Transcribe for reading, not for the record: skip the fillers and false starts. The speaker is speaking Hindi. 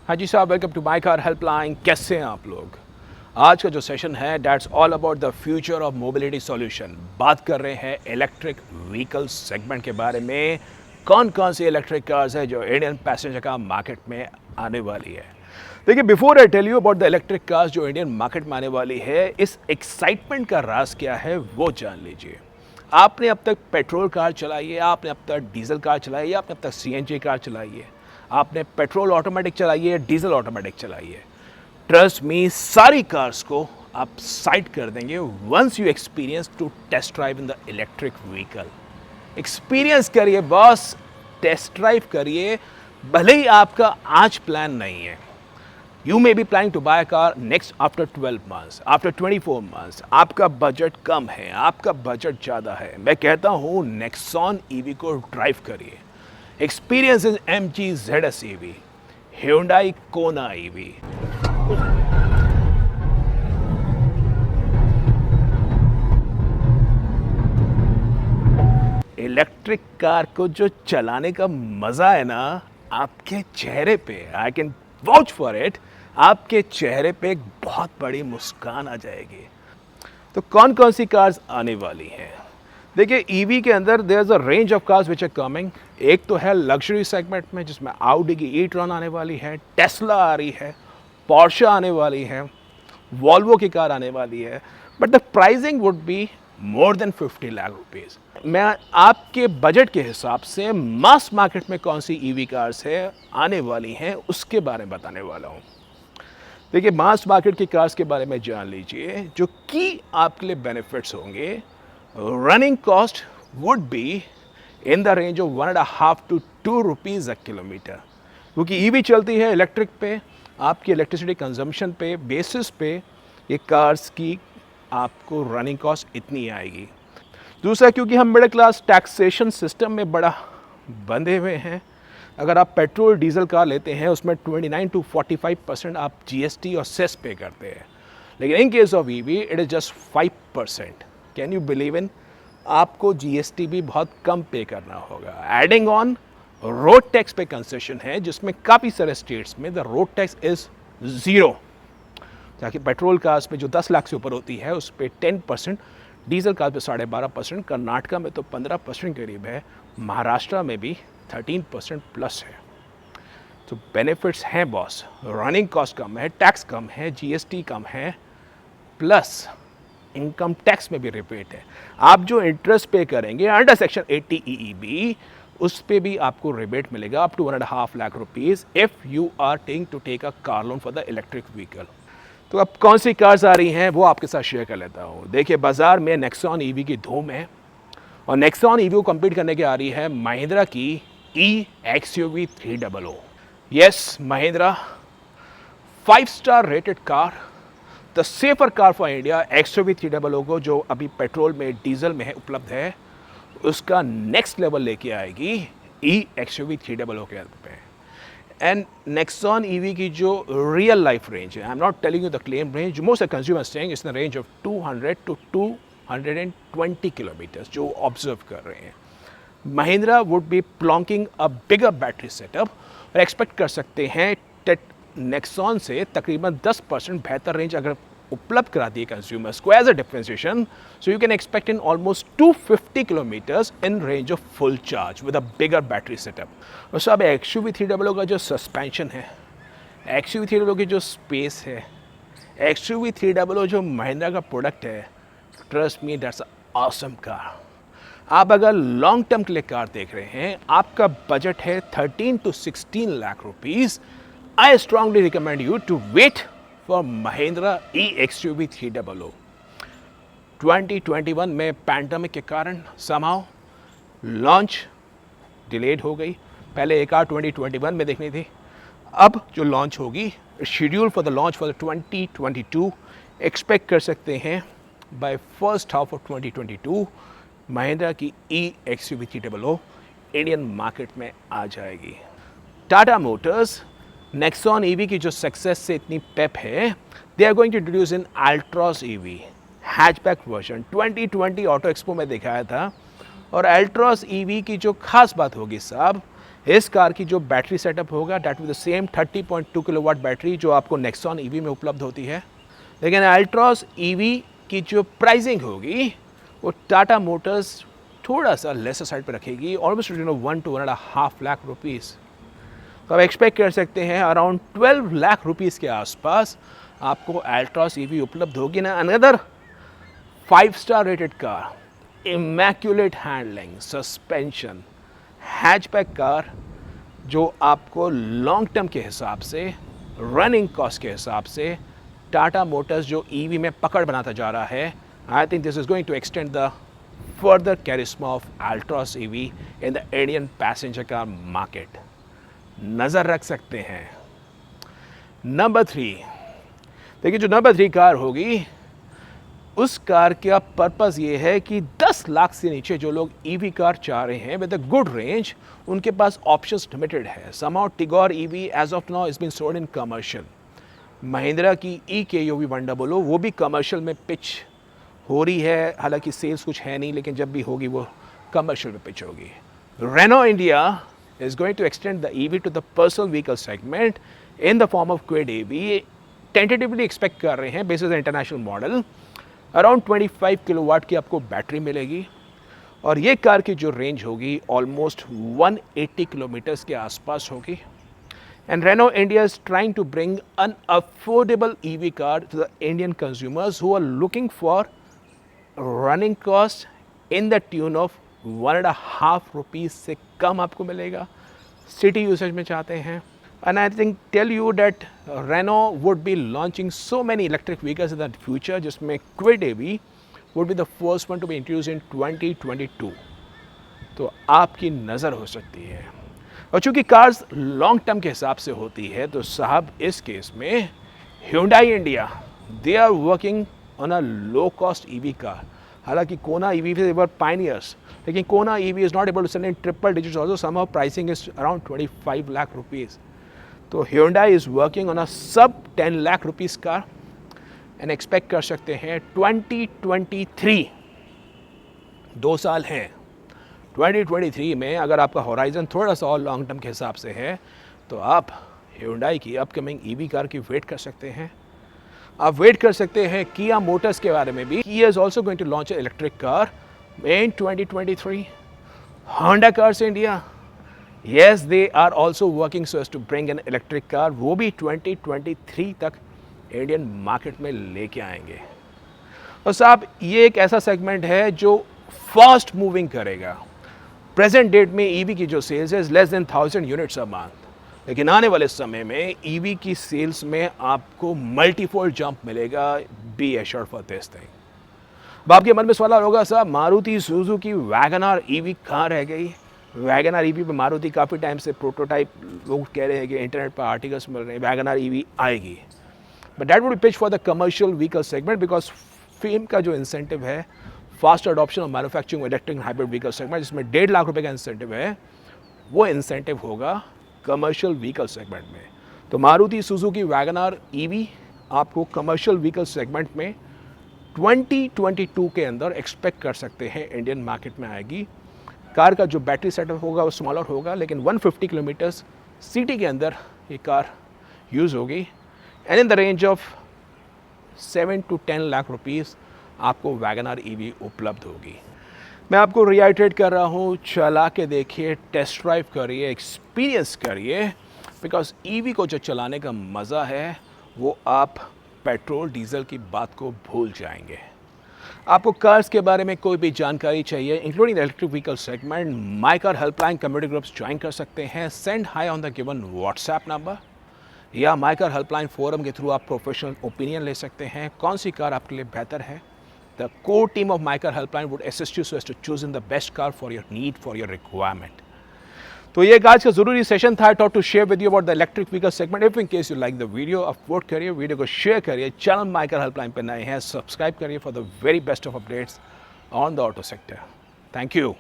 हाँ जी साहब, welcome to my car helpline. कैसे हैं आप लोग? आज का जो सेशन है that's all about the future of mobility solution. बात कर रहे हैं इलेक्ट्रिक व्हीकल सेगमेंट के बारे में। कौन कौन सी इलेक्ट्रिक कार्स है जो इंडियन पैसेंजर का मार्केट में आने वाली है। देखिए, before I tell you about the electric cars जो इंडियन मार्केट में आने वाली है, इस एक्साइटमेंट का राज क्या है वो जान लीजिए। आपने अब तक पेट्रोल कार चलाई है, आपने अब तक डीजल कार चलाई है, आपने अब तक सीएनजी कार चलाई है, आपने पेट्रोल ऑटोमेटिक चलाई है, डीजल ऑटोमेटिक चलाई है। ट्रस्ट मी, सारी कार्स को आप साइड कर देंगे once you experience to test drive in the electric vehicle. Experience करिए बॉस, टेस्ट ड्राइव करिए। भले ही आपका आज प्लान नहीं है, you may be planning to buy a car next after 12 months, after 24 months, आपका बजट कम है, आपका बजट ज़्यादा है, मैं कहता हूँ नेक्सॉन ईवी को ड्राइव करिए। Experience is MG ZS EV, Hyundai Kona EV. Electric car को जो चलाने का मजा है ना, आपके चेहरे पे, I can vouch for it, आपके चेहरे पे एक बहुत बड़ी मुस्कान आ जाएगी। तो कौन कौन सी कार्स आने वाली हैं? देखिए, ईवी के अंदर there is a range of cars which are coming. एक तो है लग्जरी सेगमेंट में, जिसमें आउडी की ई-ट्रॉन आने वाली है, टेस्ला आ रही है, पोर्शे आने वाली है, वॉल्वो की कार आने वाली है, but the pricing would be more than 50 lakh rupees. मैं आपके बजट के हिसाब से मास मार्केट में कौन सी ईवी कार्स है आने वाली हैं उसके बारे में बताने वाला हूँ। देखिए, मास मार्केट की कार्स के बारे में जान लीजिए जो कि आपके लिए बेनिफिट्स होंगे। Running cost would be in the range of 1.5 to 2 rupees a kilometer, क्योंकि ईवी चलती है इलेक्ट्रिक पे, आपकी इलेक्ट्रिसिटी कंजम्पशन पे बेसिस पे ये कार्स की आपको रनिंग कॉस्ट इतनी आएगी। दूसरा, क्योंकि हम मिडिल क्लास टैक्सेशन सिस्टम में बड़ा बंधे हुए हैं। अगर आप पेट्रोल डीजल कार लेते हैं उसमें 29 to 45% आप जीएसटी और सेस पे करते हैं, लेकिन in case of EV it is just 5%। Can you believe in? आपको जीएसटी भी बहुत कम पे करना होगा। एडिंग ऑन रोड टैक्स पे कंसेशन है, जिसमें काफ़ी सारे स्टेट्स में द रोड टैक्स इज 0, ताकि पेट्रोल कार्स में जो 10 लाख से ऊपर होती है उस पर 10%, डीजल कार्स पे 12.5%, कर्नाटका में तो 15% करीब है, महाराष्ट्र में भी 13% प्लस है। तो बेनिफिट्स हैं बॉस, रनिंग कॉस्ट कम है, टैक्स कम है, जीएसटी कम है, प्लस इनकम टैक्स में भी रिबेट है। आप जो इंटरेस्ट पे करेंगे अंडर सेक्शन 80 EEB, उस पे भी आपको रिबेट मिलेगा up to 1.5 lakh rupees if you are taking to take a car loan for the electric vehicle. तो अब कौन सी कार्स आ रही हैं वो आपके साथ शेयर कर लेता हूँ। देखिए, बाज़ार में नेक्सॉन ईवी की धूम है, और नेक्सॉन ईवी को कम्पीट करने के आ रही है महिंद्रा की eXUV 300। Yes, Mahindra five-star rated car, the safer car for India. XUV 300 को जो अभी पेट्रोल में डीजल में है उपलब्ध है, उसका नेक्स्ट लेवल लेके आएगी eXUV 300 के पे। एंड नेक्सॉन ईवी की जो रियल लाइफ रेंज है, I am not telling you the claim range, most of consumers saying it's in the range of 200 to 220 kilometres जो ऑब्जर्व कर रहे हैं। Mahindra would be plonking a bigger battery setup, और एक्सपेक्ट कर सकते हैं नेक्सॉन से तकरीबन 10% बेहतर रेंज अगर उपलब्ध कराती है कंज्यूमर्स को as a differentiation. So you can expect in almost 250 kilometres in range of full charge with a bigger battery setup. और सब XUV 300 का जो सस्पेंशन है, XUV 300 की जो स्पेस है, XUV 300 जो महिंद्रा का प्रोडक्ट है, trust me that's awesome car. आप अगर लॉन्ग टर्म के लिए कार देख रहे हैं, आपका बजट है 13 to 16 lakh rupees, I strongly recommend you to wait for Mahindra eXUV 300। 2021 में पैंडमिक के कारण somehow लॉन्च डिलेड हो गई। पहले एक कार 2021 में देखनी थी, अब जो लॉन्च होगी schedule for the launch for 2022। Expect कर सकते हैं by first half of 2022 Mahindra की eXUV 300 इंडियन मार्केट में आ जाएगी। टाटा मोटर्स नेक्सॉन ईवी की जो सक्सेस से इतनी पेप है, they are going to introduce in Altroz EV hatchback version. 2020 auto expo में दिखाया था। और अल्ट्रॉस ईवी की जो खास बात होगी साहब, इस कार की जो बैटरी सेटअप होगा that with the same 30.2 kilowatt battery जो आपको नेक्सॉन ईवी में उपलब्ध होती है। लेकिन अल्ट्रॉस ईवी की जो प्राइसिंग होगी वो टाटा मोटर्स थोड़ा सा लेसर साइड पे रखेगी, ऑलमोस्ट 1 to 1.5 लाख रुपीज़। तो आप एक्सपेक्ट कर सकते हैं अराउंड 12 लाख रुपीज़ के आसपास आपको अल्ट्रॉस ईवी उपलब्ध होगी ना। Another 5-star rated car, immaculate handling, suspension, hatchback car जो आपको लॉन्ग टर्म के हिसाब से, रनिंग कॉस्ट के हिसाब से टाटा मोटर्स जो ईवी में पकड़ बनाता जा रहा है, I think this is going to extend the further charisma of Altroz EV in the Indian passenger car market. नज़र रख सकते हैं। नंबर 3, देखिए जो नंबर 3 कार होगी उस कार का पर्पज़ ये है कि 10 लाख से नीचे जो लोग ईवी कार चाह रहे हैं विद अ गुड रेंज, उनके पास ऑप्शंस लिमिटेड है। समाउ Tigor EV as of now is been sold in commercial. Mahindra की EKUV 100 वो भी कमर्शियल में पिच हो रही है, हालांकि सेल्स कुछ है नहीं, लेकिन जब भी होगी वो कमर्शियल में पिच होगी। Renault India is going to extend the EV to the personal vehicle segment in the form of Kwid EV. Tentatively expect कर रहे हैं basis international model around 25 kilowatt की आपको बैटरी मिलेगी और ये कार की जो रेंज होगी ऑलमोस्ट 180 किलोमीटर्स के आसपास होगी। And Renault India is trying to bring an affordable EV car to the Indian consumers who are looking for running cost in the tune of 1.5 rupees से कम आपको मिलेगा। सिटी यूसेज में चाहते हैं। And I think tell you that Renault would be launching so many electric vehicles in the future, जिसमें Kwid EV would be the first one to be introduced in 2022। तो आपकी नज़र हो सकती है। और चूँकि कार्स लॉन्ग टर्म के हिसाब से होती है तो साहब इस केस में Hyundai India they are working on a low cost EV car। हालांकि कोना EV they were pioneers, लेकिन कोना EV is not able to sell in triple digits also, somehow pricing is around 25 lakh rupees. तो Hyundai is working on a sub 10 lakh rupees car and expect कर सकते हैं 2023, 2 साल हैं। 2023 में अगर आपका होराइजन थोड़ा सा और लॉन्ग टर्म के हिसाब से है तो आप Hyundai की अपकमिंग EV कार की वेट कर सकते हैं। आप वेट कर सकते हैं Kia मोटर्स के बारे में भी। Kia is also going to launch an electric car in 2023। Honda Cars India, yes they are also working so as to bring an electric car, वो भी 2023 तक इंडियन मार्केट में लेके आएंगे। और साहब ये एक ऐसा सेगमेंट है जो फास्ट मूविंग करेगा। प्रेजेंट डेट में ईवी की जो सेल्स है less than 1000 units a month, लेकिन आने वाले समय में ईवी की सेल्स में आपको मल्टीफोल्ड जंप मिलेगा। Be assured for this thing. अब आपके मन में सवाल होगा साहब मारुति सुजुकी वैगनआर ईवी कहाँ रह गई? वैगनआर ईवी पे मारुति काफ़ी टाइम से प्रोटोटाइप लोग कह रहे हैं कि इंटरनेट पर आर्टिकल्स मिल रहे हैं वैगनआर ईवी आएगी, but that would be pitch for the commercial vehicle segment because fame का जो इंसेंटिव है fast adoption of manufacturing electric hybrid vehicle segment जिसमें 1.5 लाख रुपये का इंसेंटिव है, वो इंसेंटिव होगा कमर्शियल व्हीकल सेगमेंट में। तो मारुति सुजुकी वैगनआर ईवी आपको कमर्शियल व्हीकल सेगमेंट में 2022 के अंदर एक्सपेक्ट कर सकते हैं इंडियन मार्केट में आएगी। कार का जो बैटरी सेटअप होगा वो स्मॉलर होगा, लेकिन 150 किलोमीटर्स सिटी के अंदर ये कार यूज़ होगी and in the range of 7 to 10 lakh rupees आपको वैगनआर ईवी उपलब्ध होगी। मैं आपको रिआइट्रेट कर रहा हूँ, चला के देखिए, टेस्ट ड्राइव करिए, एक्सपीरियंस करिए, बिकॉज ईवी को जो चलाने का मज़ा है वो आप पेट्रोल डीजल की बात को भूल जाएंगे। आपको कार्स के बारे में कोई भी जानकारी चाहिए इंक्लूडिंग इलेक्ट्रिक व्हीकल सेगमेंट, माई car helpline community groups join कर सकते हैं। Send high on the given WhatsApp number या माई कार हेल्पलाइन फोरम के थ्रू आप प्रोफेशनल ओपिनियन ले सकते हैं कौन सी कार आपके लिए बेहतर है। The core team of my car helpline would assist you so as to choose in the best car for your need, for your requirement. तो ये आज का ज़रूरी सेशन था। I thought to share with you about the electric vehicle segment. If in case you like the video, upload करिए, वीडियो को शेयर करिए, चैनल माई कार हेल्पलाइन पर नए हैं सब्सक्राइब करिए for the very best of updates on the auto sector. Thank you.